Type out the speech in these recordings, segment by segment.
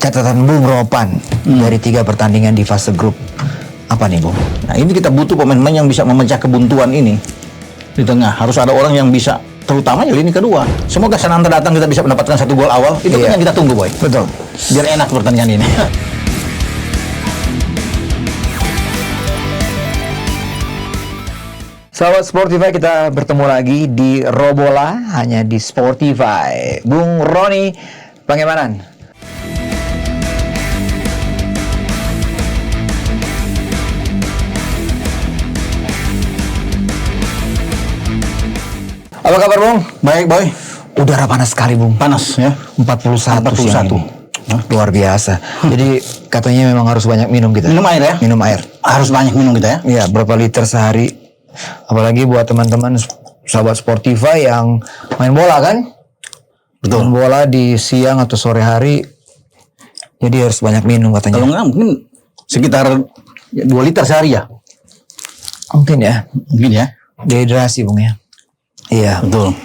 Catatan Bung Ropan dari 3 pertandingan di fase grup. Apa nih Bung? Nah ini kita butuh pemain-pemain yang bisa memecah kebuntuan ini di tengah. Harus ada orang yang bisa, terutama ya lini kedua. Semoga Sananta datang kita bisa mendapatkan 1 gol awal. Itu kan yang kita tunggu, Boy. Betul. Biar enak pertandingan ini. Sahabat Sportify, kita bertemu lagi di Robola, hanya di Sportify. Bung Roni Pangemanan. Apa kabar, Bung? Baik, Boy. Udara panas sekali, Bung. Panas ya. 41 siang ini. Luar biasa. Jadi katanya memang harus banyak minum kita. Minum air ya? Minum air. Harus banyak minum kita ya? Iya, berapa liter sehari? Apalagi buat teman-teman sahabat Sportify yang main bola kan? Betul. Main bola di siang atau sore hari. Jadi harus banyak minum katanya. Kalau enggak mungkin sekitar 2 liter sehari ya? Mungkin ya. Mungkin ya? Dehidrasi, Bung ya. Iya. Betul.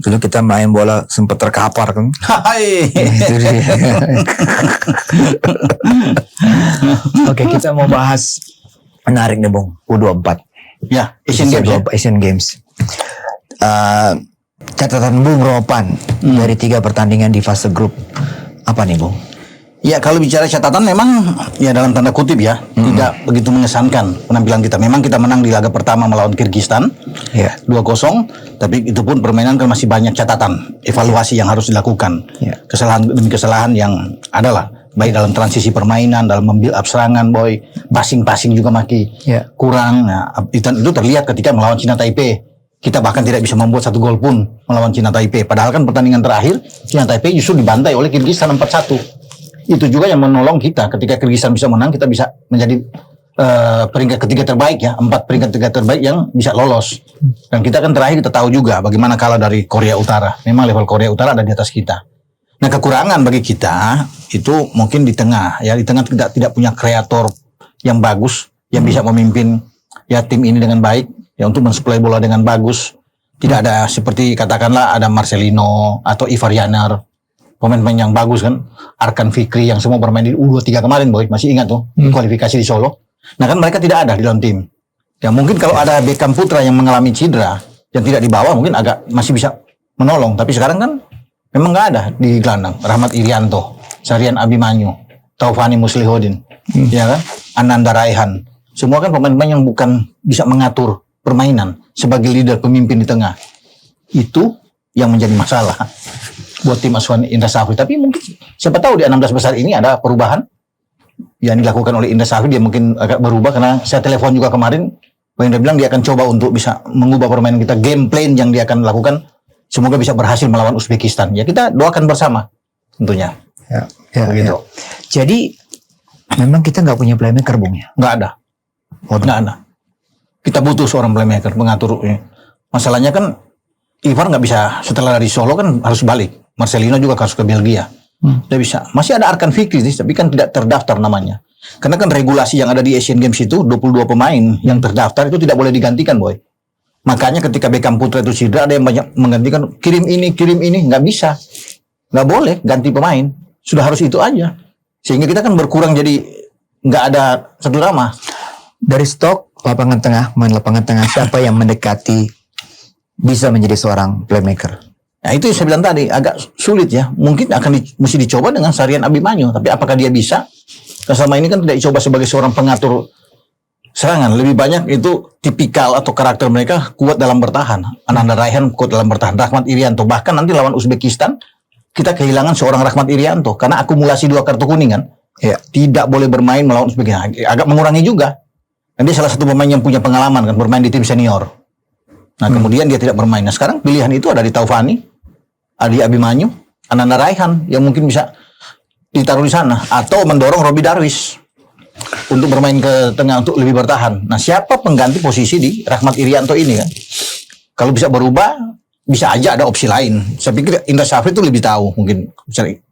Dulu kita main bola sempat terkapar kan. Hai. Itu dia. Oke, kita mau bahas menarik nih, Bung. U24. Ya, Asian Games ya? Asian Games. Catatan Bung Ropan dari 3 pertandingan di fase grup. Apa nih, Bung? Ya, kalau bicara catatan memang ya dalam tanda kutip ya, tidak begitu mengesankan penampilan kita. Memang kita menang di laga pertama melawan Kyrgyzstan. Ya. 2-0, tapi itu pun permainan kan masih banyak catatan, evaluasi yang harus dilakukan. Ya. Kesalahan demi kesalahan yang adalah baik dalam transisi permainan, dalam membuild up serangan, Boy, passing juga masih kurang. Nah, itu terlihat ketika melawan China Taipei. Kita bahkan tidak bisa membuat 1 gol pun melawan China Taipei. Padahal kan pertandingan terakhir China Taipei justru dibantai oleh Kyrgyzstan 4-1. Itu juga yang menolong kita ketika Kyrgyzstan bisa menang, kita bisa menjadi peringkat ketiga terbaik ya, 4 peringkat ketiga terbaik yang bisa lolos. Dan kita kan terakhir kita tahu juga bagaimana kalah dari Korea Utara. Memang level Korea Utara ada di atas kita. Nah, kekurangan bagi kita itu mungkin di tengah ya, di tengah tidak punya kreator yang bagus yang bisa memimpin ya tim ini dengan baik ya, untuk mensuplai bola dengan bagus. Tidak ada seperti katakanlah ada Marcelino atau Ivar Yanar, pemain-pemain yang bagus kan, Arkan Fikri yang semua bermain di U23 kemarin, Boy, masih ingat tuh kualifikasi di Solo. Nah kan mereka tidak ada di dalam tim. Ya mungkin kalau ada Beckham Putra yang mengalami cedera yang tidak dibawa mungkin agak masih bisa menolong. Tapi sekarang kan memang nggak ada di gelandang. Rahmat Irianto, Sarian Abimanyu, Taufani Muslihodin, ya kan, Ananda Raihan. Semua kan pemain-pemain yang bukan bisa mengatur permainan sebagai leader pemimpin di tengah. Itu yang menjadi masalah buat tim asuhan Indra Safri. Tapi mungkin siapa tahu di 16 besar ini ada perubahan yang dilakukan oleh Indra Safri. Dia mungkin agak berubah, karena saya telepon juga kemarin, Bang Indra bilang dia akan coba untuk bisa mengubah permainan kita, game plan yang dia akan lakukan, semoga bisa berhasil melawan Uzbekistan. Ya kita doakan bersama tentunya. Ya, begitu. ya. Jadi memang kita nggak punya playmaker, Bung ya? Nggak ada. Nggak ada. Kita butuh seorang playmaker mengatur. Masalahnya kan Ivar nggak bisa, setelah dari Solo kan harus balik. Marcelino juga harus ke Belgia. Tidak bisa. Masih ada Arkan Fikri, tapi kan tidak terdaftar namanya. Karena kan regulasi yang ada di Asian Games itu 22 pemain yang terdaftar itu tidak boleh digantikan, Boy. Makanya ketika Beckham Putra itu cedera, ada yang banyak menggantikan, kirim ini, nggak bisa. Nggak boleh ganti pemain. Sudah harus itu aja. Sehingga kita kan berkurang, jadi nggak ada satu nama. Dari stok lapangan tengah, main lapangan tengah, siapa yang mendekati bisa menjadi seorang playmaker? Nah itu yang saya bilang tadi, agak sulit ya. Mungkin mesti dicoba dengan Sarian Abimanyu. Tapi apakah dia bisa? Karena selama ini kan tidak dicoba sebagai seorang pengatur serangan. Lebih banyak itu tipikal atau karakter mereka kuat dalam bertahan. Ananda Raihan kuat dalam bertahan. Rahmat Irianto. Bahkan nanti lawan Uzbekistan, kita kehilangan seorang Rahmat Irianto. Karena akumulasi 2 kartu kuning kan. Ya. Tidak boleh bermain melawan Uzbekistan. Agak mengurangi juga. Dan dia salah satu pemain yang punya pengalaman kan, bermain di tim senior. Nah kemudian dia tidak bermain. Nah sekarang pilihan itu ada di Taufani, Adi Abimanyu, Ananda Raihan yang mungkin bisa ditaruh di sana, atau mendorong Robi Darwis untuk bermain ke tengah untuk lebih bertahan. Nah siapa pengganti posisi di Rahmat Irianto ini kan? Kalau bisa berubah, bisa aja ada opsi lain. Saya pikir Indra Safri itu lebih tahu mungkin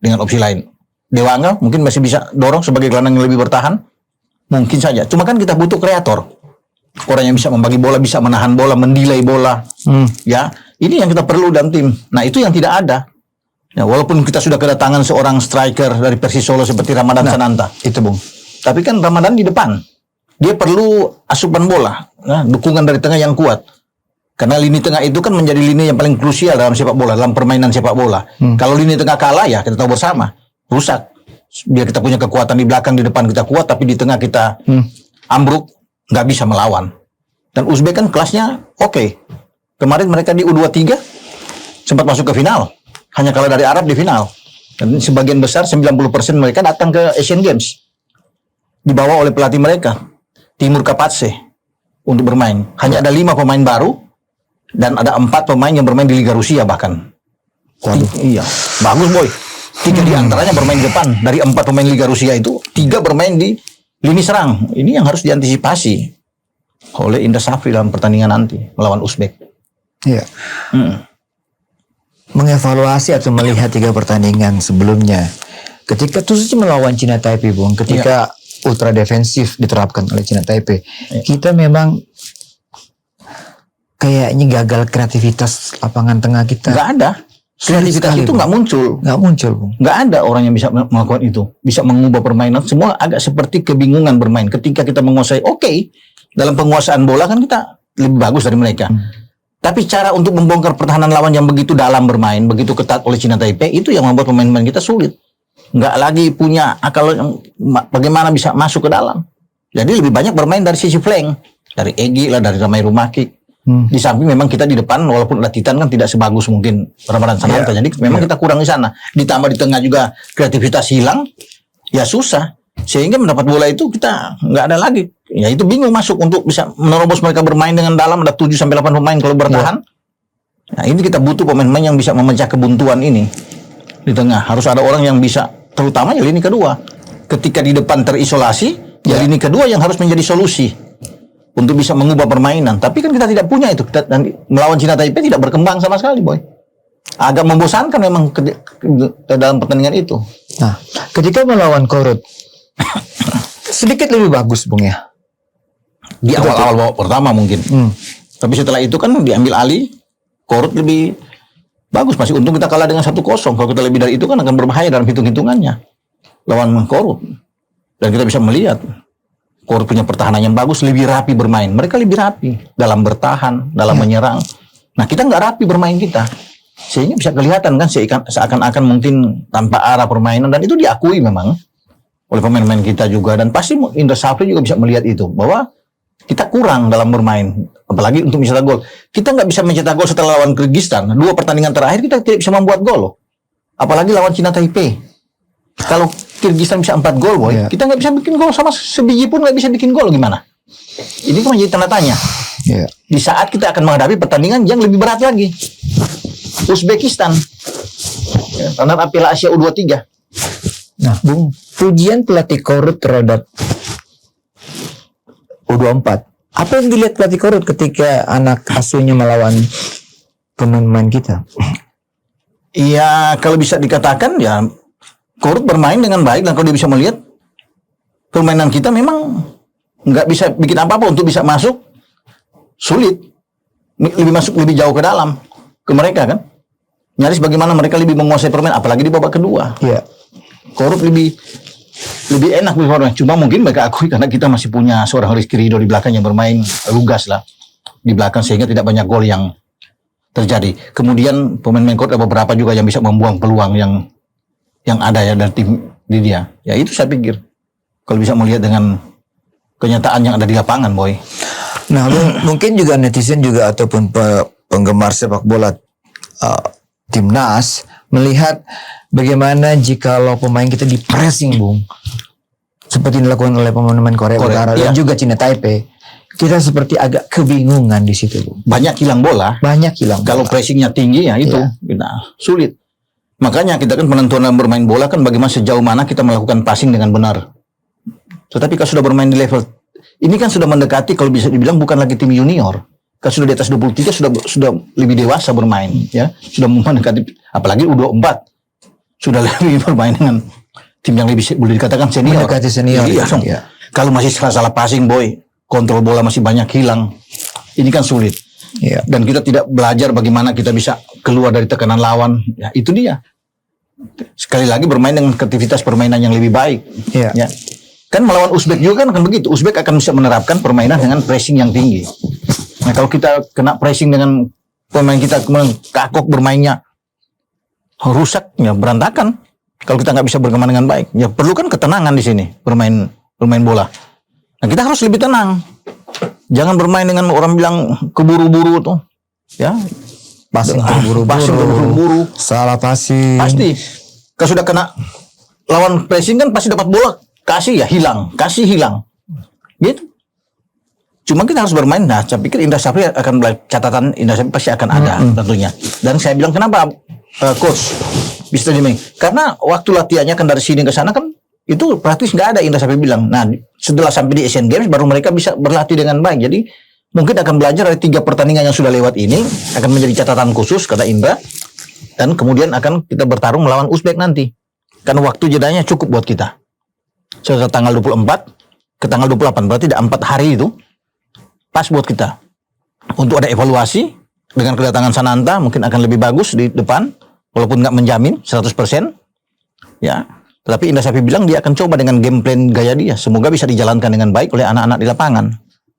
dengan opsi lain. Dewanga mungkin masih bisa dorong sebagai gelandang yang lebih bertahan, mungkin saja. Cuma kan kita butuh kreator, orang yang bisa membagi bola, bisa menahan bola, mendelay bola. Ya, ini yang kita perlu dalam tim. Nah itu yang tidak ada. Ya, walaupun kita sudah kedatangan seorang striker dari Persis Solo seperti Ramadan Sananta, itu Bung. tapi kan Ramadan di depan, dia perlu asupan bola, dukungan dari tengah yang kuat. Karena lini tengah itu kan menjadi lini yang paling krusial dalam sepak bola, dalam permainan sepak bola. Kalau lini tengah kalah ya kita tahu bersama, rusak. Biar kita punya kekuatan di belakang, di depan kita kuat, tapi di tengah kita ambruk, nggak bisa melawan. Dan Uzbek kan kelasnya oke. Kemarin mereka di U23 sempat masuk ke final. Hanya kalah dari Arab di final. Dan sebagian besar 90% mereka datang ke Asian Games. Dibawa oleh pelatih mereka, Timur Kapatse, untuk bermain. Hanya ada 5 pemain baru dan ada 4 pemain yang bermain di Liga Rusia bahkan. Iya, bagus boy. 3 di antaranya bermain di depan. Dari 4 pemain Liga Rusia itu 3 bermain di lini serang. Ini yang harus diantisipasi oleh Indra Safri dalam pertandingan nanti melawan Uzbek. Iya. Mengevaluasi atau melihat 3 pertandingan sebelumnya, ketika khususnya melawan Cina Taipei, Bung, ketika ultra defensif diterapkan oleh Cina Taipei, kita memang kayaknya gagal kreativitas lapangan tengah kita. Nggak ada. Kreativitas itu nggak muncul. Bung. Nggak ada orang yang bisa melakukan itu, bisa mengubah permainan. Semua agak seperti kebingungan bermain. Ketika kita menguasai, dalam penguasaan bola kan kita lebih bagus dari mereka. Tapi cara untuk membongkar pertahanan lawan yang begitu dalam bermain, begitu ketat oleh Cina Taipei, itu yang membuat pemain-pemain kita sulit. Nggak lagi punya akal bagaimana bisa masuk ke dalam. Jadi lebih banyak bermain dari sisi flank, dari Egy lah, dari Ramai Rumaki. Di samping memang kita di depan, walaupun ada Titan kan tidak sebagus mungkin Ramadan Sananta. Jadi memang kita kurang di sana. Ditambah di tengah juga kreativitas hilang, ya susah. Sehingga mendapat bola itu kita nggak ada lagi. Ya itu bingung masuk untuk bisa menerobos mereka bermain dengan dalam, ada 7-8 pemain kalau bertahan. Nah ini kita butuh pemain-pemain yang bisa memecah kebuntuan ini. Di tengah harus ada orang yang bisa, terutama ya lini kedua. Ketika di depan terisolasi, ya lini kedua yang harus menjadi solusi untuk bisa mengubah permainan. Tapi kan kita tidak punya itu. Dan melawan Cina Taipei tidak berkembang sama sekali, boy. Agak membosankan memang dalam pertandingan itu. Nah, ketika melawan Korut, sedikit lebih bagus, Bung ya. Di awal-awal babak pertama mungkin. Tapi setelah itu kan diambil alih, Korut lebih bagus. Masih untung kita kalah dengan 1-0. Kalau kita lebih dari itu kan akan berbahaya dalam hitung-hitungannya lawan Korut. Dan kita bisa melihat Korut punya pertahanan yang bagus, lebih rapi bermain. Mereka lebih rapi dalam bertahan, dalam menyerang. Nah kita nggak rapi bermain kita. Sehingga bisa kelihatan kan seakan-akan mungkin tanpa arah permainan. Dan itu diakui memang oleh pemain-pemain kita juga. Dan pasti Indra Safri juga bisa melihat itu. Bahwa kita kurang dalam bermain. Apalagi untuk mencetak gol. Kita nggak bisa mencetak gol setelah lawan Kyrgyzstan. 2 pertandingan terakhir kita tidak bisa membuat gol loh. Apalagi lawan Cina Taipei. Kalau Kyrgyzstan bisa 4 gol, boy, kita nggak bisa bikin gol sama sebiji pun nggak bisa bikin gol, gimana? Ini kan menjadi tanda tanya. Di saat kita akan menghadapi pertandingan yang lebih berat lagi, Uzbekistan, runner-up Piala Asia U23. Nah, Bung, pujian pelatih Korut terhadap U24. Apa yang dilihat pelatih Korut ketika anak asuhnya melawan pemain-pemain kita? Iya, kalau bisa dikatakan ya Korut bermain dengan baik, dan kalau dia bisa melihat permainan kita memang nggak bisa bikin apa-apa untuk bisa masuk, sulit. Lebih jauh ke dalam ke mereka kan. Nyaris bagaimana mereka lebih menguasai permainan, apalagi di babak kedua. Korut lebih enak bermain. Cuma mungkin mereka akui karena kita masih punya seorang Rizky Ridho di belakang yang bermain lugas lah di belakang, sehingga tidak banyak gol yang terjadi. Kemudian pemain-pemain Korut ada beberapa juga yang bisa membuang peluang yang ada ya dari tim di dia. Ya itu saya pikir kalau bisa melihat dengan kenyataan yang ada di lapangan, boy. Nah, mungkin juga netizen juga ataupun penggemar sepak bola timnas melihat bagaimana jikalau pemain kita di pressing, Bung, seperti dilakukan oleh pemain-pemain Korea Utara dan juga Cina Taipei. Kita seperti agak kebingungan di situ, Bung. Banyak hilang bola. Kalau pressingnya tinggi ya itu kita sulit. Makanya kita kan penentuan dalam bermain bola kan bagaimana sejauh mana kita melakukan passing dengan benar. Tetapi kalau sudah bermain di level ini kan sudah mendekati, kalau bisa dibilang bukan lagi tim junior. Kalau sudah di atas 23 sudah lebih dewasa bermain, ya. Sudah mendekati, apalagi U24 sudah lebih bermain dengan tim yang lebih boleh dikatakan senior. Mendekati senior. Iya. Kalau masih salah passing, boy, kontrol bola masih banyak hilang. Ini kan sulit. Dan kita tidak belajar bagaimana kita bisa keluar dari tekanan lawan. Ya, itu dia. Sekali lagi bermain dengan kreativitas permainan yang lebih baik. Iya. Ya. Kan melawan Uzbek juga kan akan begitu. Uzbek akan bisa menerapkan permainan dengan pressing yang tinggi. Nah kalau kita kena pressing dengan pemain kita kemudian kakok bermainnya, rusaknya berantakan. Kalau kita nggak bisa berkembang dengan baik, ya perlu kan ketenangan di sini bermain bola. Nah kita harus lebih tenang. Jangan bermain dengan orang bilang keburu-buru tuh, ya. Passing terburu-buru, salah passing. Pasti. Kalau sudah kena lawan pressing kan pasti dapat bola, kasih hilang. Gitu. Cuma kita harus bermain. Nah, saya pikir Indra Syafri akan catatan Indra Syafri pasti akan ada tentunya. Dan saya bilang kenapa coach bisa dimain? Karena waktu latihannya kan dari sini ke sana kan itu praktis nggak ada. Indra Syafri bilang. Nah, setelah sampai di Asian Games baru mereka bisa berlatih dengan baik. Jadi mungkin akan belajar dari 3 pertandingan yang sudah lewat ini akan menjadi catatan khusus kata Indra. Dan kemudian akan kita bertarung melawan Uzbek nanti. Karena waktu jedanya cukup buat kita. Setelah tanggal 24 ke tanggal 28 berarti ada 4 hari itu. Pas buat kita untuk ada evaluasi dengan kedatangan Sananta mungkin akan lebih bagus di depan walaupun nggak menjamin 100% ya, tetapi Indra Syafri bilang dia akan coba dengan game plan gaya dia, semoga bisa dijalankan dengan baik oleh anak-anak di lapangan.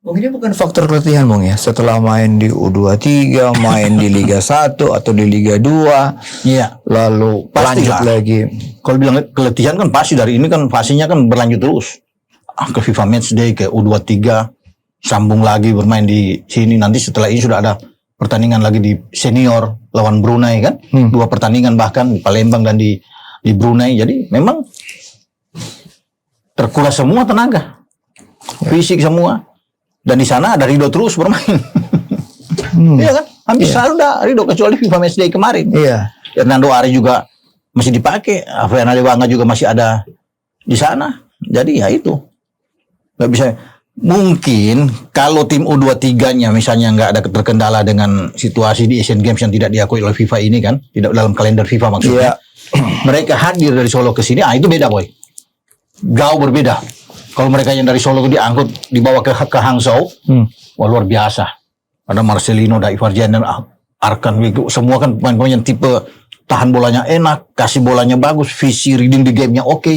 Mungkin ini bukan faktor keletihan Bung ya, setelah main di U23 main di Liga 1 atau di Liga 2 iya, lalu lanjut lagi. Kalau bilang keletihan kan pasti dari ini kan fasenya kan berlanjut terus ke FIFA Matchday, ke U23 sambung lagi bermain di sini. Nanti setelah ini sudah ada pertandingan lagi di senior lawan Brunei kan, 2 pertandingan bahkan di Palembang dan di Brunei. Jadi memang terkuras semua tenaga, fisik semua, dan di sana ada Ridho terus bermain. Iya kan, hampir selalu ada Ridho kecuali FIFA Matchday kemarin. Iya. Hernando Ari juga masih dipakai, Afrian Alewanga juga masih ada di sana. Jadi ya itu nggak bisa. Mungkin kalau tim U23-nya misalnya nggak ada terkendala dengan situasi di Asian Games yang tidak diakui oleh FIFA ini kan, tidak dalam kalender FIFA maksudnya, mereka hadir dari Solo ke sini, itu beda boy, jauh berbeda. Kalau mereka yang dari Solo diangkut dibawa ke Hangzhou, wah luar biasa. Ada Marcelino, ada Ivar Jenner, Arkan, semua kan pemain-pemain yang tipe tahan bolanya enak, kasih bolanya bagus, visi reading di gamenya oke.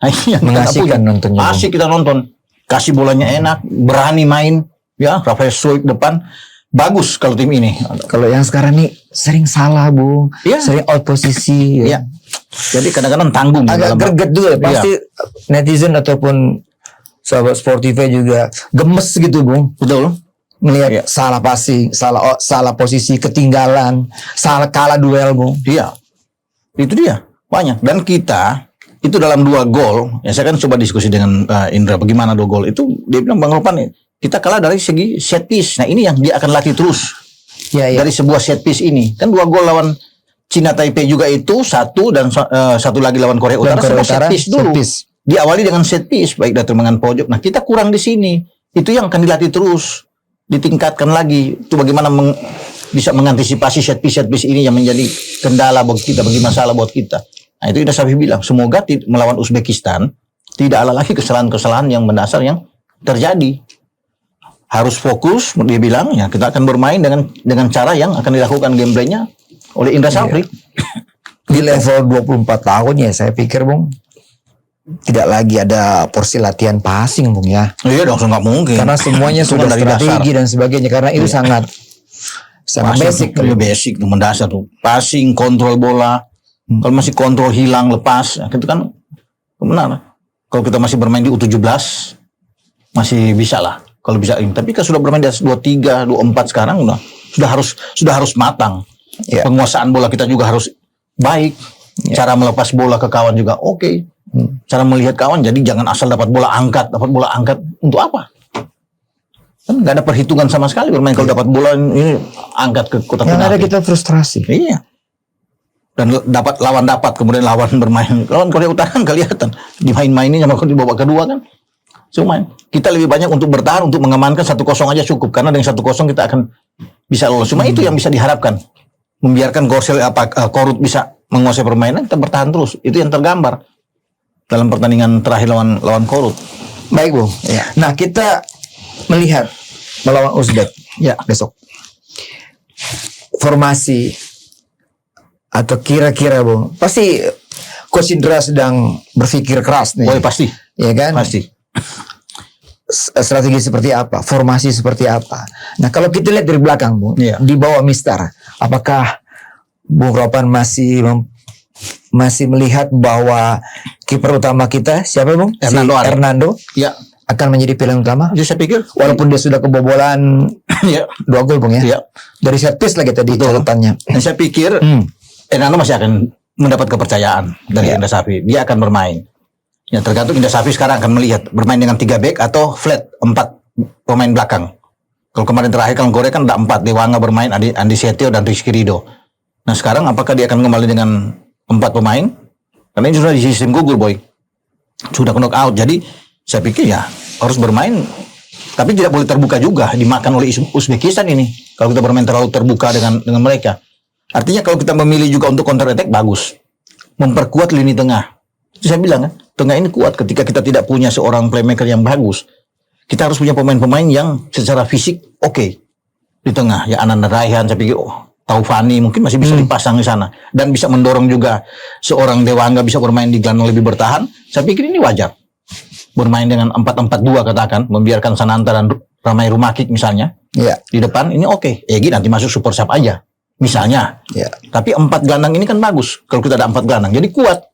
Nah, mengasihkan nontonnya. Asik kita nonton. Kasih bolanya enak, berani main, ya Rafael Struijk depan, bagus kalau tim ini. Kalau yang sekarang nih sering salah Bung, sering out posisi. Ya. Jadi kadang-kadang tanggung. Agak greget juga, pasti netizen ataupun sahabat Sportiva juga gemes gitu Bung. Betul. Melihat salah passing, salah posisi, ketinggalan, salah kalah duel Bung. Iya, itu dia banyak. Dan kita itu dalam 2 gol, ya saya kan coba diskusi dengan Indra bagaimana 2 gol itu, dia bilang Bang Ropan kita kalah dari segi set piece. Nah ini yang dia akan latih terus dari sebuah set piece ini. Kan 2 gol lawan Cina Taipei juga itu, 1 dan 1 lagi lawan Korea Utara, semua set piece dulu. Diawali dengan set piece baik dari temangan pojok. Nah kita kurang di sini, itu yang akan dilatih terus, ditingkatkan lagi. Itu bagaimana bisa mengantisipasi set piece ini yang menjadi kendala buat kita, bagi masalah buat kita. Nah itu Indra Syafri bilang, semoga melawan Uzbekistan tidak ada lagi kesalahan-kesalahan yang mendasar yang terjadi. Harus fokus, dia bilang, ya kita akan bermain dengan cara yang akan dilakukan gameplaynya oleh Indra Syafri. Di level 24 tahun ya saya pikir Bung, tidak lagi ada porsi latihan passing Bung ya. Iya dong, nggak mungkin. Karena semuanya sudah dari strategi dan sebagainya, karena itu sangat basic. Basic tuh, mendasar tuh. Passing, kontrol bola. Kalau masih kontrol hilang, lepas, itu kan benar. Kalau kita masih bermain di U17, masih bisa lah. Kalau bisa ini. Tapi kalau sudah bermain di atas 23, 24 sekarang sudah harus matang. Penguasaan bola kita juga harus baik. Cara melepas bola ke kawan juga oke. Cara melihat kawan, jadi jangan asal dapat bola angkat untuk apa? Kan nggak ada perhitungan sama sekali bermain. Kalau dapat bola ini angkat ke kotak penalti. Yang ada kita frustrasi. Iya. Dan dapat kemudian lawan bermain lawan Korea Utara kan kelihatan dimain-mainin sama di babak kedua kan. Cuma kita lebih banyak untuk bertahan, untuk mengamankan 1-0 aja cukup, karena dengan 1-0 kita akan bisa lolos. Cuma itu yang bisa diharapkan, membiarkan Korut bisa menguasai permainan, kita bertahan terus. Itu yang tergambar dalam pertandingan terakhir lawan Korut. Baik Bung. Nah kita melihat melawan Uzbek besok, formasi Atau kira-kira Bung, pasti Coach Indra sedang berpikir keras nih. Oh pasti. Ya kan? Pasti. Strategi seperti apa, formasi seperti apa. Nah kalau kita lihat dari belakang Bung, di bawah Mister, apakah Bung Ropan masih melihat bahwa kiper utama kita siapa Bung? Hernando. Ya. Akan menjadi pilihan utama. Jadi saya pikir walaupun dia sudah kebobolan 2 gol Bung ya. Dari set piece lagi tadi catatannya. Dan saya pikir Hernando masih akan mendapat kepercayaan dari Indra Safri. Dia akan bermain. Ya tergantung Indra Safri sekarang akan melihat bermain dengan 3 back atau flat 4 pemain belakang. Kalau kemarin terakhir kalau Korea kan ada 4, Dewanga bermain, Andi Setio dan Rizky Ridho. Nah sekarang apakah dia akan kembali dengan 4 pemain? Karena ini sudah di sistem gugur boy. Sudah knock out. Jadi saya pikir ya harus bermain, tapi tidak boleh terbuka juga, dimakan oleh Uzbekistan ini. Kalau kita bermain terlalu terbuka dengan mereka, artinya kalau kita memilih juga untuk counter attack bagus, memperkuat lini tengah. Itu saya bilang kan, tengah ini kuat. Ketika kita tidak punya seorang playmaker yang bagus, kita harus punya pemain-pemain yang secara fisik oke di tengah. Ya Ananda Raihan, saya pikir Taufani mungkin masih bisa dipasang di sana dan bisa mendorong juga seorang Dewanga bisa bermain di gelandang lebih bertahan. Saya pikir ini wajar. Bermain dengan 4-4-2 katakan, membiarkan Sananta dan Ramai Rumakik misalnya di depan, ini oke. Egi nanti masuk super sub aja misalnya. Tapi 4 gelandang ini kan bagus kalau kita ada 4 gelandang, jadi kuat.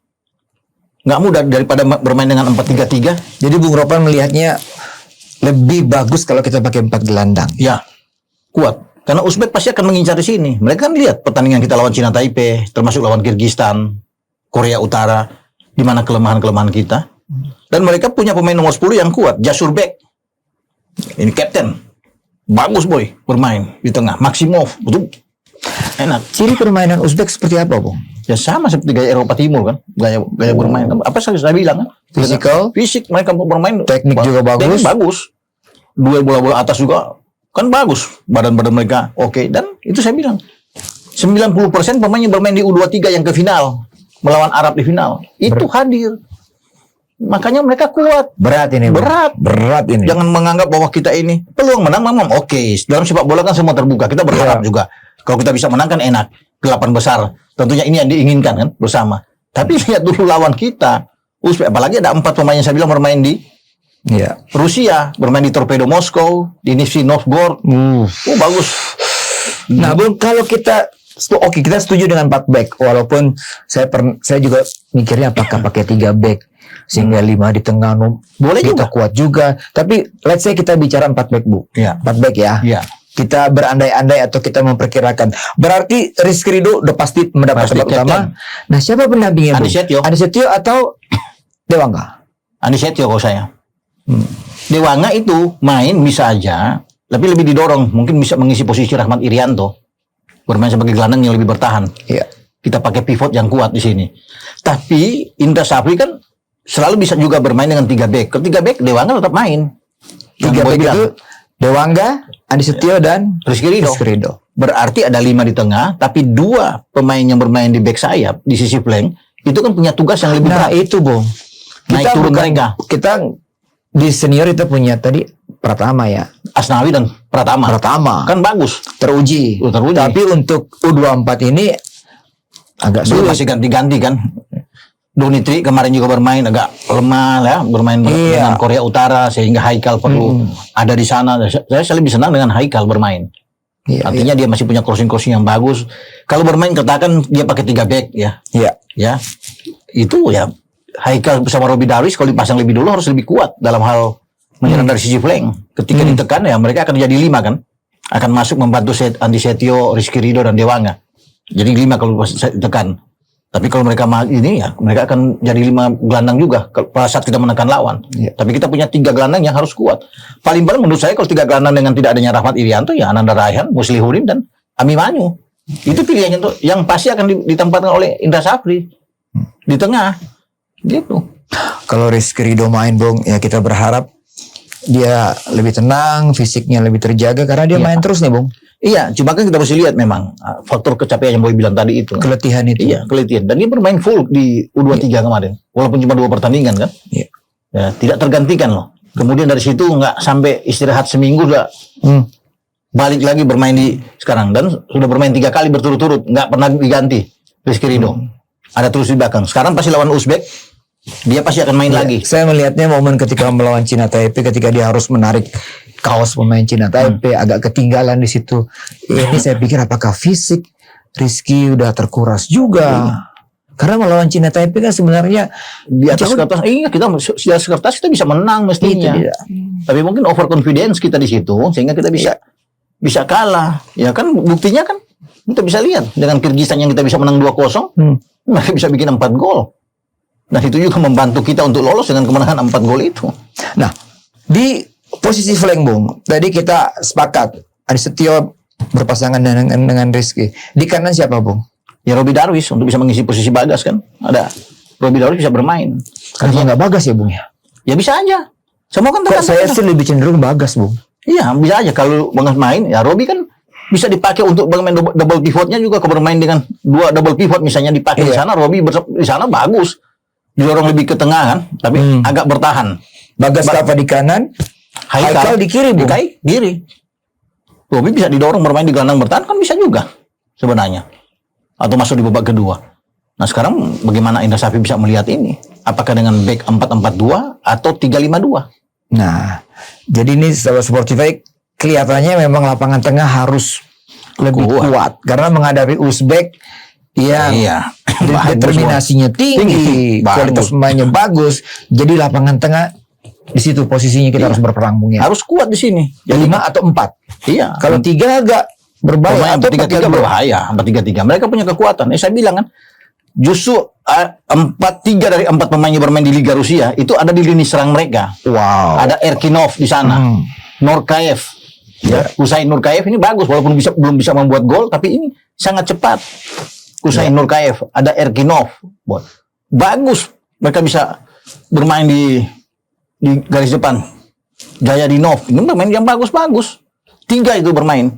Nggak mudah daripada bermain dengan 4-3-3. Jadi Bung Ropan melihatnya lebih bagus kalau kita pakai 4 gelandang. Ya, kuat. Karena Uzbek pasti akan mengincar di sini. Mereka kan lihat pertandingan kita lawan Cina Taipei, termasuk lawan Kirgistan, Korea Utara, di mana kelemahan-kelemahan kita. Dan mereka punya pemain nomor 10 yang kuat, Jasurbek. Ini kapten. Bagus boy bermain di tengah. Maximov, betul. Enak. Ciri permainan Uzbek seperti apa, Bung? Ya sama seperti gaya Eropa Timur kan. Gaya bermain. Apa saya bilang kan? Fisik mereka bermain. Teknik juga bagus. Teknik bagus. Duel bola-bola atas juga kan bagus. Badan-badan mereka oke. Dan itu saya bilang 90% pemainnya bermain di U23 yang ke final. Melawan Arab di final. Itu hadir. Makanya mereka kuat. Berat ini. Berat ini. Jangan menganggap bahwa kita ini peluang menang memang oke. Dalam sepak bola kan semua terbuka. Kita berharap juga. Kalau kita bisa menang kan enak. 8 besar. Tentunya ini yang diinginkan kan bersama. Tapi lihat dulu lawan kita. Uzbek, apalagi ada 4 pemain yang saya bilang bermain di Rusia. Bermain di Torpedo Moskow. Di Nizhny Novgorod. Bagus. Nah Bung, kalau kita kita setuju dengan 4 back. Walaupun saya juga mikirnya apakah pakai 3 back. Sehingga 5 di tengah boleh kita juga kuat juga. Tapi let's say kita bicara 4 back Bu. 4 back ya. Kita berandai-andai atau kita memperkirakan. Berarti Rizky Ridho udah pasti mendapat tempat utama. Nah siapa pendampingnya Bu? Andi Setio atau Dewanga? Andi Setio kalau saya. Dewanga itu main bisa aja, tapi lebih didorong. Mungkin bisa mengisi posisi Rahmat Irianto. Bermain sebagai gelandang yang lebih bertahan. Kita pakai pivot yang kuat di sini. Tapi Indra Safri kan selalu bisa juga bermain dengan 3 back. Ketiga back Dewanga tetap main. 3 back itu Dewanga, Andi Setio dan Rizky Ridho. Berarti ada 5 di tengah, tapi 2 pemain yang bermain di back sayap di sisi flank itu kan punya tugas yang lebih berat. Nah itu Bung. Naik turun mereka. Kita di senior itu punya tadi Pratama ya. Asnawi dan Pratama. Kan bagus. Teruji. Tapi untuk U24 ini agak sulit. Masih ganti-ganti kan. Donitri kemarin juga bermain agak lemah ya, bermain dengan Korea Utara sehingga Haikal perlu ada di sana. Saya lebih senang dengan Haikal bermain. Artinya dia masih punya crossing yang bagus. Kalau bermain katakan dia pakai 3 back ya. Itu ya Haikal bersama Robi Darwis kalau dipasang lebih dulu harus lebih kuat dalam hal menyerang dari sisi flank. Ketika ditekan ya mereka akan jadi 5 kan. Akan masuk membantu Andi Setio, Rizky Ridho dan Dewanga. Jadi 5 kalau ditekan. Tapi kalau mereka ini ya mereka akan jadi 5 gelandang juga pada saat kita menekan lawan. Tapi kita punya 3 gelandang yang harus kuat. Paling menurut saya kalau 3 gelandang dengan tidak adanya Rahmat Irianto ya Ananda Raihan, Muslihuddin dan Abimanyu. Itu pilihannya tuh yang pasti akan ditempatkan oleh Indra Safri di tengah. Gitu. Kalau Rizky Ridho main Bung ya kita berharap dia lebih tenang, fisiknya lebih terjaga karena dia main terus nih Bung. Iya, cuma kan kita mesti lihat memang faktor kecapean yang Boy bilang tadi itu. Keletihan itu. Iya, keletihan. Dan dia bermain full di U23 kemarin. Walaupun cuma 2 pertandingan kan. Ya, tidak tergantikan loh. Kemudian dari situ nggak sampai istirahat seminggu udah balik lagi bermain di sekarang. Dan sudah bermain 3 kali berturut-turut. Nggak pernah diganti. Rizky Ridho. Ada terus di belakang. Sekarang pasti lawan Uzbek, dia pasti akan main lagi. Saya melihatnya momen ketika melawan Cina Taipei, ketika dia harus menarik kaos pemain Cina Taipei, agak ketinggalan di situ. Ini saya pikir apakah fisik Rizky udah terkuras juga? Karena melawan Cina Taipei kan sebenarnya di atas kertas, kita di atas kertas kita bisa menang mestinya. Tapi mungkin overconfidence kita di situ sehingga kita bisa kalah. Ya kan buktinya kan kita bisa lihat dengan Kyrgyzstan yang kita bisa menang 2-0, mereka bisa bikin 4 gol. Nah itu juga membantu kita untuk lolos dengan kemenangan 4 gol itu. Nah di posisi flank Bung, tadi kita sepakat Adi Setio berpasangan dengan Rizky. Di kanan siapa Bung? Ya Robi Darwis untuk bisa mengisi posisi Bagas kan. Ada Robi Darwis bisa bermain. Kenapa nggak Bagas ya Bung ya? Ya bisa aja. Semua kan kok saya sih lebih cenderung Bagas Bung. Iya bisa aja kalau Bagas main. Ya Robi kan bisa dipakai untuk bermain double pivotnya juga. Kalau bermain dengan 2 double pivot misalnya dipakai di sana, Robi di sana bagus. Didorong lebih ke tengah kan, tapi agak bertahan. Bagas Kava di kanan, Haikal di kiri Bung. Di kiri. Robi bisa didorong bermain di gelandang bertahan kan bisa juga sebenarnya. Atau masuk di babak kedua. Nah sekarang bagaimana Indra Safri bisa melihat ini? Apakah dengan back 4-4-2 atau 3-5-2? Nah, jadi ini sahabat Sportify kelihatannya memang lapangan tengah harus lebih kuat. Karena menghadapi Uzbek yang determinasinya tinggi, kualitas pemainnya bagus. Jadi lapangan tengah di situ posisinya kita harus berperang Bung ya. Harus kuat di sini. Ya 5 atau 4. Iya. Kalau 3 agak berbahaya atau 4-3-3 berbahaya. 4-3-3 mereka punya kekuatan. Saya bilang kan, justru 4-3 dari 4 pemainnya bermain di Liga Rusia itu ada di lini serang mereka. Wow. Ada Erkinov di sana, Nurkaev, Husain Nurkaev ini bagus walaupun belum bisa membuat gol, tapi ini sangat cepat. Husain Nurkaev, ada Erkinov, bagus. Mereka bisa bermain di garis depan. Jayadinov, ini bermain yang bagus-bagus. 3 itu bermain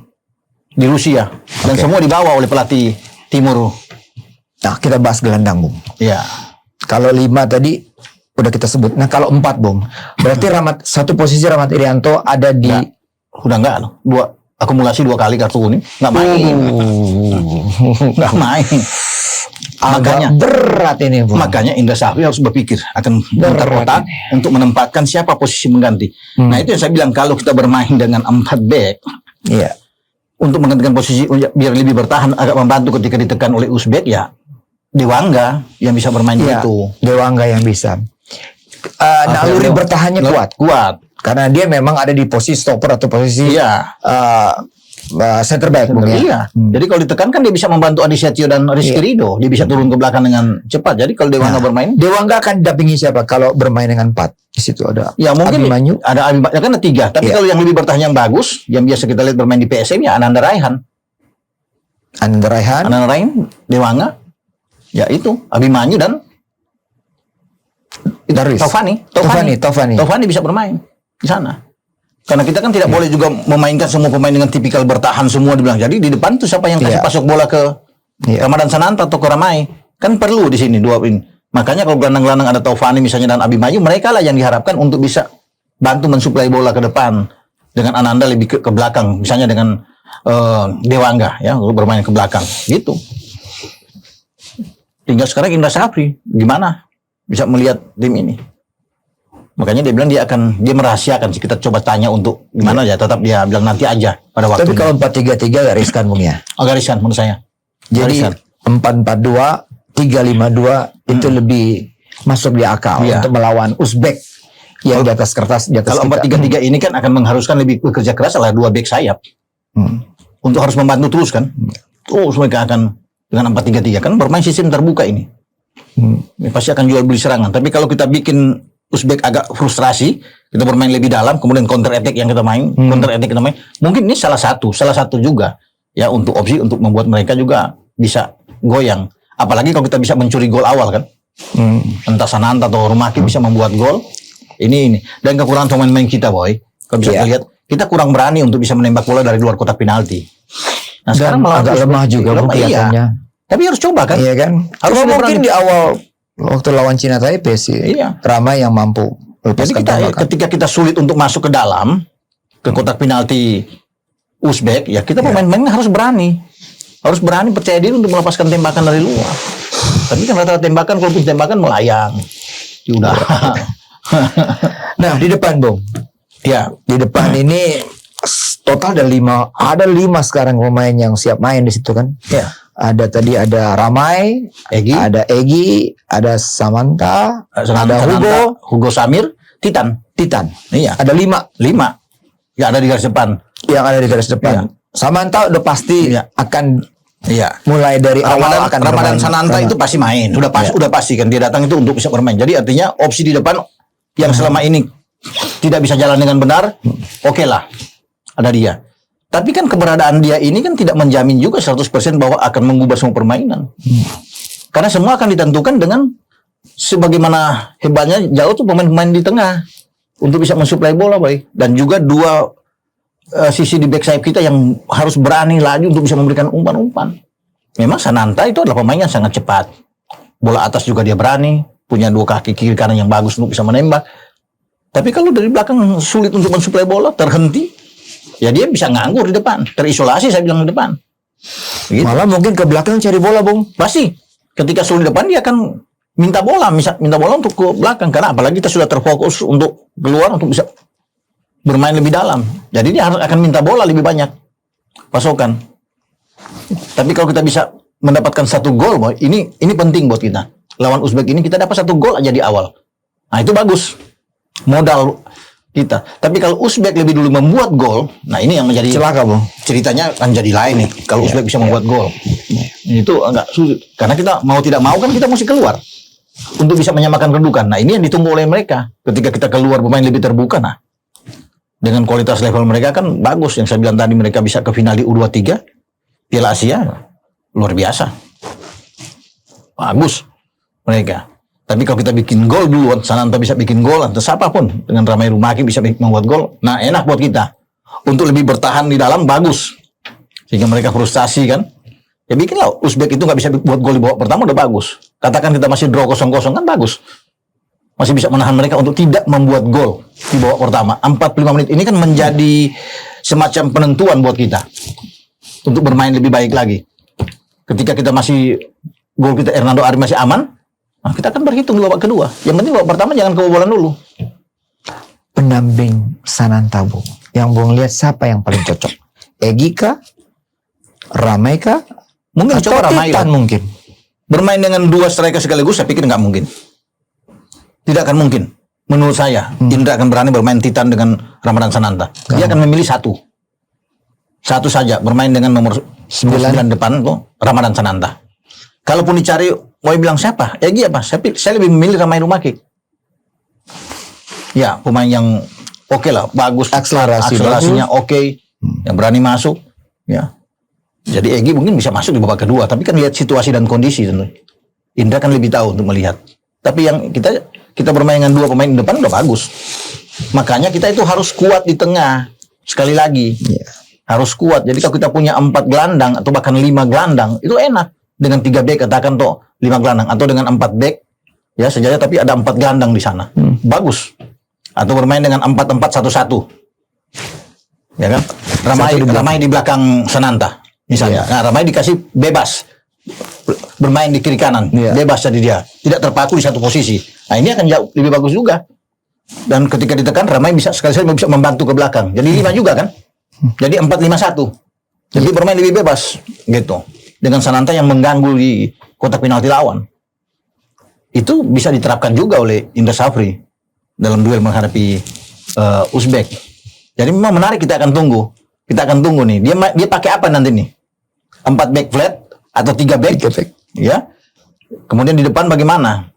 di Rusia dan semua dibawa oleh pelatih Timur. Nah kita bahas gelandang Bung. Ya. Kalau 5 tadi udah kita sebut. Nah kalau 4 Bung, berarti satu posisi Rahmat Irianto ada di udah enggak loh. Akumulasi 2 kali kartu kuning, nggak main. Nggak main. Makanya berat ini Bung. Makanya Indra Safri harus berpikir akan mutar otak untuk menempatkan siapa posisi mengganti. Nah itu yang saya bilang kalau kita bermain dengan 4 back. Iya. Untuk menggantikan posisi biar lebih bertahan agak membantu ketika ditekan oleh Uzbek ya Dewangga yang bisa bermain itu. Dewangga yang bisa. Naluri bertahannya kuat. Karena dia memang ada di posisi stopper atau posisi center back. Iya. Jadi kalau ditekan kan dia bisa membantu Adi Setio dan Rizky Ridho. Dia bisa turun ke belakang dengan cepat. Jadi kalau Dewangga bermain, Dewangga akan dampingi siapa kalau bermain dengan 4? Di situ ada. Ya mungkin Abimanyu. Ada Abimanyu kan ada 3. Tapi kalau yang lebih bertahan yang bagus, yang biasa kita lihat bermain di PSM ya Ananda Raihan, Dewangga. Ya itu Abimanyu dan Darwis. Taufani bisa bermain di sana. Karena kita kan tidak boleh juga memainkan semua pemain dengan tipikal bertahan semua dibilang. Jadi di depan tuh siapa yang kasih pasok bola ke Ramadan Sananta atau ke Ramai? Kan perlu di sini 2 ini. Makanya kalau gelandang-gelandang ada Taufani misalnya dan Abimanyu, mereka lah yang diharapkan untuk bisa bantu mensuplai bola ke depan. Dengan Ananda lebih ke belakang, misalnya dengan Dewangga ya, untuk bermain ke belakang. Gitu. Tinggal sekarang Indra Safri gimana bisa melihat tim ini. Makanya dia bilang dia merahasiakan sih. Kita coba tanya untuk gimana ya. Tetap dia bilang nanti aja pada waktu. Tapi kalau 4-3-3 gak riskan Bung ya? Agak riskan menurut saya. Jadi 4-4-2, 3-5-2 itu lebih masuk di akal untuk melawan Uzbek yang di atas kertas. Kalau 4-3-3 ini kan akan mengharuskan lebih bekerja keras adalah 2 back sayap. Untuk harus membantu terus kan. Terus mereka akan dengan 4-3-3 kan bermain sistem terbuka ini. Pasti akan jual beli serangan. Tapi kalau kita bikin Uzbek agak frustrasi, kita bermain lebih dalam, kemudian counter attack yang kita main, mungkin ini salah satu juga ya untuk opsi untuk membuat mereka juga bisa goyang. Apalagi kalau kita bisa mencuri gol awal kan, entah Sananta atau Rumaki bisa membuat gol. Ini dan kekurangan pemain-pemain kita boy. Kalau bisa lihat kita kurang berani untuk bisa menembak bola dari luar kotak penalti. Nah sekarang malah agak lemah juga kelihatannya. Tapi harus coba kan? Iya kan? Harus mungkin di awal waktu lawan Cina Taipei sih, Ramai yang mampu. Jadi ketika kita sulit untuk masuk ke dalam ke kotak penalti Uzbek, ya kita pemain-pemain harus berani. Harus berani percaya diri untuk melepaskan tembakan dari luar. Tapi kan rata-rata tembakan, kalau tembakan melayang. Sudah. Nah, di depan, Bung. Ya, di depan ini total ada 5 sekarang pemain yang siap main di situ kan. Ya. Ada Ramai, Egy, ada Egy, ada Samantha, ada Hugo Samir, Titan. Iya. Ada 5 yang ada di garis depan. Yang ada di garis depan. Iya. Samantha udah pasti akan mulai dari awal akan Ramadan Sananta itu pasti main. Udah pasti kan dia datang itu untuk bisa bermain. Jadi artinya opsi di depan yang selama ini tidak bisa jalan dengan benar, oke lah. Ada dia. Tapi kan keberadaan dia ini kan tidak menjamin juga 100% bahwa akan mengubah semua permainan. Karena semua akan ditentukan dengan sebagaimana hebatnya jauh tuh pemain-pemain di tengah untuk bisa mensuplai bola, boy. Dan juga dua sisi di back sayap kita yang harus berani laju untuk bisa memberikan umpan-umpan. Memang Sananta itu adalah pemain yang sangat cepat. Bola atas juga dia berani, punya 2 kaki kiri kanan yang bagus untuk bisa menembak. Tapi kalau dari belakang sulit untuk mensuplai bola, terhenti, ya dia bisa nganggur di depan, terisolasi saya bilang di depan. Gitu. Malah mungkin ke belakang cari bola, Bung. Pasti. Ketika sulit di depan dia akan minta bola untuk ke belakang, karena apalagi kita sudah terfokus untuk keluar untuk bisa bermain lebih dalam. Jadi dia harus akan minta bola lebih banyak pasokan. Tapi kalau kita bisa mendapatkan 1 gol, boy, ini penting buat kita. Lawan Uzbek ini kita dapat 1 gol aja di awal. Nah, itu bagus. Modal kita. Tapi kalau Uzbek lebih dulu membuat gol, nah ini yang menjadi celaka, Bung. Ceritanya akan jadi lain nih kalau Uzbek bisa membuat gol. Itu agak sulit. Karena kita mau tidak mau kan kita mesti keluar untuk bisa menyamakan kedudukan. Nah, ini yang ditunggu oleh mereka. Ketika kita keluar bermain lebih terbuka, nah dengan kualitas level mereka kan bagus. Yang saya bilang tadi, mereka bisa ke final di U23 Piala Asia, luar biasa. Bagus mereka. Tapi kalau kita bikin gol duluan, Sananta bisa bikin gol, atau siapapun dengan Ramai Rumaki bisa membuat gol, nah enak buat kita. Untuk lebih bertahan di dalam, bagus. Sehingga mereka frustasi kan. Ya bikinlah, Uzbek itu nggak bisa buat gol di babak pertama, udah bagus. Katakan kita masih draw 0-0 kan bagus. Masih bisa menahan mereka untuk tidak membuat gol di babak pertama. 45 menit ini kan menjadi semacam penentuan buat kita untuk bermain lebih baik lagi. Ketika kita masih gol kita Hernando Ari masih aman, nah kita akan berhitung di babak kedua. Yang penting babak pertama jangan kebobolan dulu. Pendamping Sananta, Bung, yang Bung lihat siapa yang paling cocok? Egy kah? Ramai kah? Mungkin atau coba Ramai Titan mungkin. Bermain dengan 2 striker sekaligus, saya pikir nggak mungkin. Tidak akan mungkin. Menurut saya, Indra akan berani bermain Titan dengan Ramadan Sananta. Dia akan memilih satu saja, bermain dengan nomor 9 depan tuh Ramadan Sananta. Kalaupun dicari, mau bilang siapa? Egy apa? Saya lebih memilih Ramai Rumaki. Ya, pemain yang oke lah, bagus. Akselerasinya oke, yang berani masuk. Ya. Jadi Egy mungkin bisa masuk di babak kedua, tapi kan lihat situasi dan kondisi tentu. Indra kan lebih tahu untuk melihat. Tapi yang kita bermain dengan 2 pemain di depan udah bagus. Makanya kita itu harus kuat di tengah. Sekali lagi, harus kuat. Jadi kalau kita punya 4 gelandang atau bahkan 5 gelandang, itu enak. Dengan 3 back katakan toh 5 gelandang, atau dengan 4 back ya sejauh tapi ada 4 gelandang di sana. Bagus. Atau bermain dengan 4-4-1-1. Ya kan? Ramai di belakang Sananta misalnya. Nah, Ramai dikasih bebas bermain di kiri kanan, bebas jadi dia tidak terpaku di satu posisi. Nah, ini akan jauh lebih bagus juga. Dan ketika ditekan, Ramai bisa sekali-sekali bisa membantu ke belakang. Jadi 5 juga kan? Jadi 4-5-1. Jadi bermain lebih bebas gitu. Dengan Sananta yang mengganggu di kotak penalti lawan. Itu bisa diterapkan juga oleh Indra Safri dalam duel menghadapi Uzbek. Jadi memang menarik, kita akan tunggu. Kita akan tunggu nih. Dia pakai apa nanti nih? 4 back flat atau 3 back? Ya. Kemudian di depan bagaimana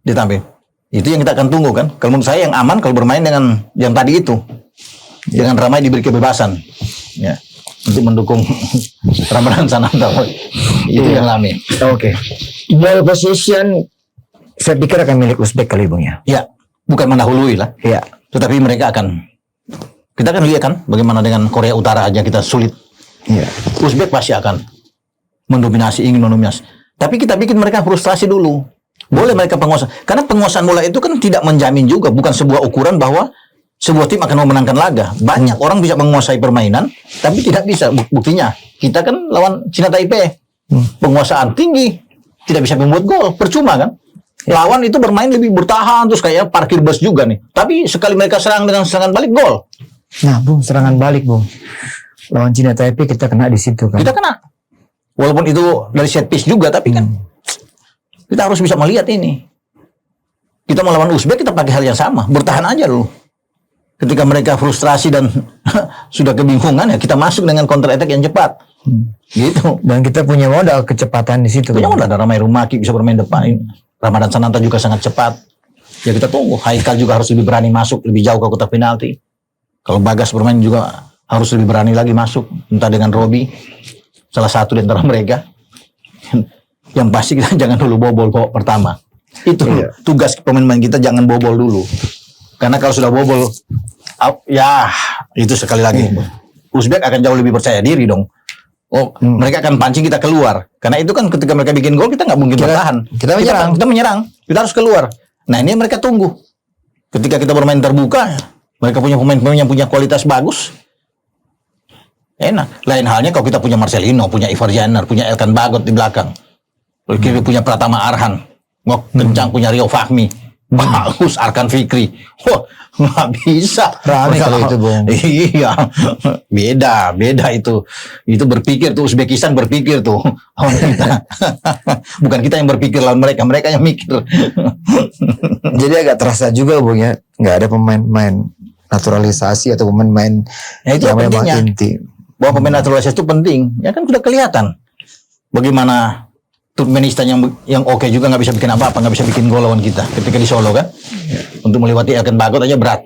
ditampil? Itu yang kita akan tunggu kan. Kalau menurut saya yang aman kalau bermain dengan yang tadi itu. Dengan Ramai diberi kebebasan. Ya. Untuk mendukung Ramadan Sananta. Itu yang rame. Oke. Ball position saya pikir akan milik Uzbek kali, Bung ya. Ya, bukan mendahului lah. Ya. Tetapi mereka kita akan lihat kan bagaimana dengan Korea Utara aja kita sulit. Ya. Uzbek pasti akan ingin mendominasi. Tapi kita bikin mereka frustrasi dulu. Boleh mereka penguasaan. Karena penguasaan bola itu kan tidak menjamin juga, bukan sebuah ukuran bahwa sebuah tim akan memenangkan laga. Banyak orang bisa menguasai permainan, tapi tidak bisa. Buktinya Kita kan lawan Cina Taipei. Penguasaan tinggi. Tidak bisa membuat gol. Percuma kan? Lawan itu bermain lebih bertahan. Terus kayak parkir bus juga nih. Tapi sekali mereka serang dengan serangan balik, gol. Nah, Bung, serangan balik, Bung. Lawan Cina Taipei kita kena di situ kan. Kita kena. Walaupun itu dari set piece juga, tapi kan kita harus bisa melihat ini. Kita melawan Uzbek, kita pakai hal yang sama. Bertahan aja loh. Ketika mereka frustrasi dan sudah kebingungan, ya kita masuk dengan counter attack yang cepat. Gitu. Dan kita punya modal kecepatan di situ. Punya modal. Ada Ramai Rumaki bisa bermain depan. Ramadan Sananta juga sangat cepat. Ya kita tunggu. Haikal juga harus lebih berani masuk lebih jauh ke kotak penalti. Kalau Bagas bermain juga harus lebih berani lagi masuk. Entah dengan Robi, salah satu di antara mereka. Yang pasti kita jangan dulu bobol babak pertama. Itu tugas pemain-pemain kita, jangan bobol dulu. Karena kalau sudah bobol, ya itu sekali lagi. Uzbek akan jauh lebih percaya diri dong. Mereka akan pancing kita keluar. Karena itu kan ketika mereka bikin gol, kita nggak mungkin bertahan. Kita menyerang. Kita harus keluar. Nah ini mereka tunggu. Ketika kita bermain terbuka, mereka punya pemain-pemain yang punya kualitas bagus. Enak. Lain halnya kalau kita punya Marcelino, punya Ivar Jenner, punya Elkan Bagot di belakang. Kita punya Pratama Arhan. Kencang, punya Rio Fahmi. Bagus, Arkan Fikri. Wah, nggak bisa. Rame kalau itu, Bung. Iya, beda itu. Itu berpikir tuh, Uzbekistan berpikir tuh. Bukan kita yang berpikir lawan mereka yang mikir. Jadi agak terasa juga, Bung, ya, nggak ada pemain-pemain naturalisasi atau pemain-pemain itu yang memang inti. Bahwa pemain naturalisasi itu penting. Ya kan sudah kelihatan. Bagaimana Turkmenistan yang oke juga nggak bisa bikin apa-apa, nggak bisa bikin gol lawan kita ketika di Solo kan. Untuk melewati Elkan Bagot aja berat.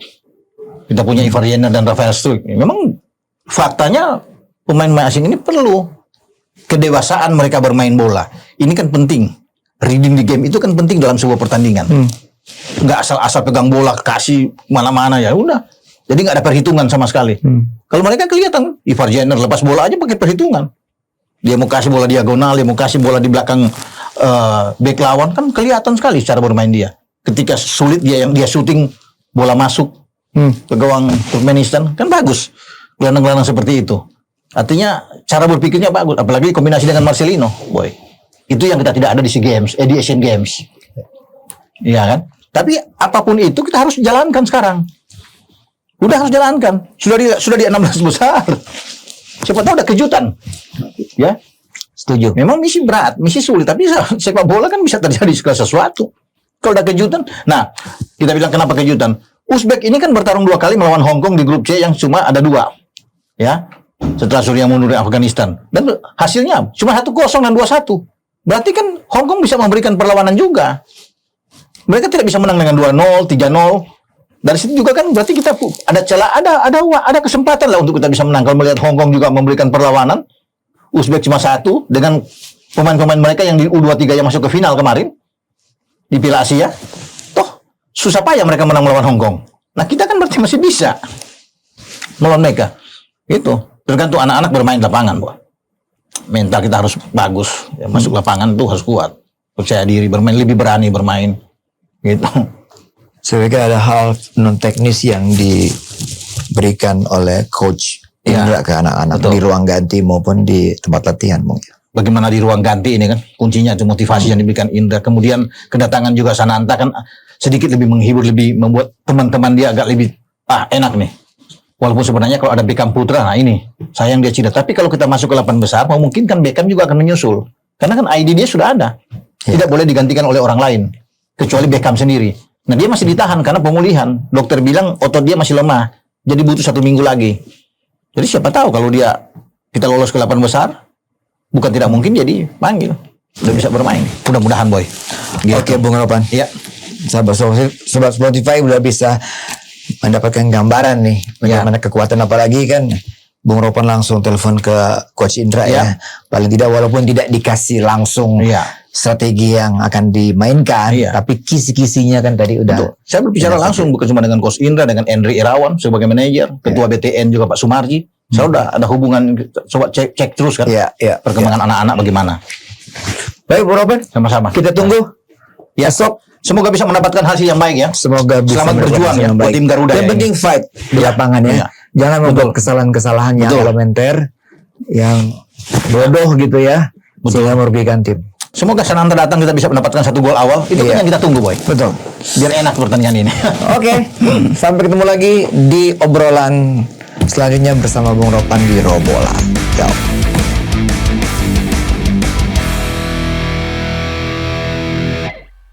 Kita punya Ivar Jenner dan Rafael Struijk. Memang faktanya pemain-pemain asing ini perlu kedewasaan mereka bermain bola. Ini kan penting. Reading the game itu kan penting dalam sebuah pertandingan. Nggak asal-asal pegang bola kasih mana-mana ya udah. Jadi nggak ada perhitungan sama sekali. Kalau mereka kelihatan Ivar Jenner lepas bola aja pakai perhitungan. Dia mau kasih bola diagonal, dia mau kasih bola di belakang back lawan, kan kelihatan sekali cara bermain dia. Ketika sulit dia syuting bola masuk ke gawang Turkmenistan, kan bagus. Gelandang-gelandang seperti itu. Artinya cara berpikirnya bagus, apalagi kombinasi dengan Marcelino, boy. Itu yang kita tidak ada di SEA Games, di Asian Games. Iya kan? Tapi apapun itu kita harus jalankan sekarang. Udah harus jalankan. Sudah di 16 besar. Siapa tahu ada kejutan. Ya, setuju. Memang misi berat, misi sulit, tapi sepak bola kan bisa terjadi segala sesuatu. Kalau ada kejutan, nah kita bilang kenapa kejutan? Uzbek ini kan bertarung 2 kali melawan Hong Kong di grup C yang cuma ada 2, ya. Setelah Suriah mundur dari Afghanistan, dan hasilnya cuma 1-0 dan 2-1. Berarti kan Hong Kong bisa memberikan perlawanan juga. Mereka tidak bisa menang dengan 2-0, 3-0. Dari situ juga kan berarti kita ada celah, ada kesempatan lah untuk kita bisa menang. Kalau melihat Hong Kong juga memberikan perlawanan, Uzbek cuma 1 dengan pemain-pemain mereka yang di U23 yang masuk ke final kemarin di Piala Asia. Toh susah payah mereka menang melawan Hong Kong. Nah kita kan berarti masih bisa melawan mereka. Itu tergantung anak-anak bermain di lapangan, Bu. Mental kita harus bagus. Ya, masuk lapangan tuh harus kuat, percaya diri, bermain lebih berani bermain. Gitu. Saya kira ada hal non teknis yang diberikan oleh coach Indra ke anak-anak di ruang ganti maupun di tempat latihan, mungkin. Bagaimana di ruang ganti ini kan kuncinya itu motivasi yang diberikan Indra. Kemudian kedatangan juga Sananta kan sedikit lebih menghibur, lebih membuat teman-teman dia agak lebih enak nih. Walaupun sebenarnya kalau ada Beckham Putra, nah ini sayang dia cedera. Tapi kalau kita masuk ke 8 besar, memungkinkan Beckham juga akan menyusul. Karena kan ID dia sudah ada, tidak boleh digantikan oleh orang lain kecuali Beckham sendiri. Nah dia masih ditahan karena pemulihan. Dokter bilang otot dia masih lemah, jadi butuh 1 minggu lagi. Jadi siapa tahu kalau kita lolos ke 8 besar, bukan tidak mungkin jadi panggil, udah bisa bermain. Mudah-mudahan, Boy. Gitu. Oke, Bung Ropan. Iya. Sobat Spotify udah bisa mendapatkan gambaran nih bagaimana kekuatan, apalagi kan Bung Ropan langsung telepon ke Coach Indra ya. Paling tidak walaupun tidak dikasih langsung strategi yang akan dimainkan, tapi kisi-kisinya kan tadi udah. Betul. Saya berbicara langsung bukan cuma dengan Coach Indra, dengan Henry Irawan sebagai manajer, Ketua BTN juga Pak Sumarji. Saya udah ada hubungan, coba cek terus kan perkembangan anak-anak bagaimana. Baik, Bung Ropan. Sama-sama. Kita tunggu esok. Semoga bisa mendapatkan hasil yang baik ya. Semoga bisa selamat berjuang ya buat tim Garuda. Yang penting fight di lapangan ya. Jangan membuat kesalahan-kesalahan yang elementer yang bodoh gitu ya. Sehingga merugikan tim. Semoga Sananta datang kita bisa mendapatkan 1 gol awal. Itu kan yang kita tunggu, Boy. Betul. Biar enak pertandingan ini. Oke. Sampai ketemu lagi di obrolan selanjutnya bersama Bung Ropan di Robola. Ciao.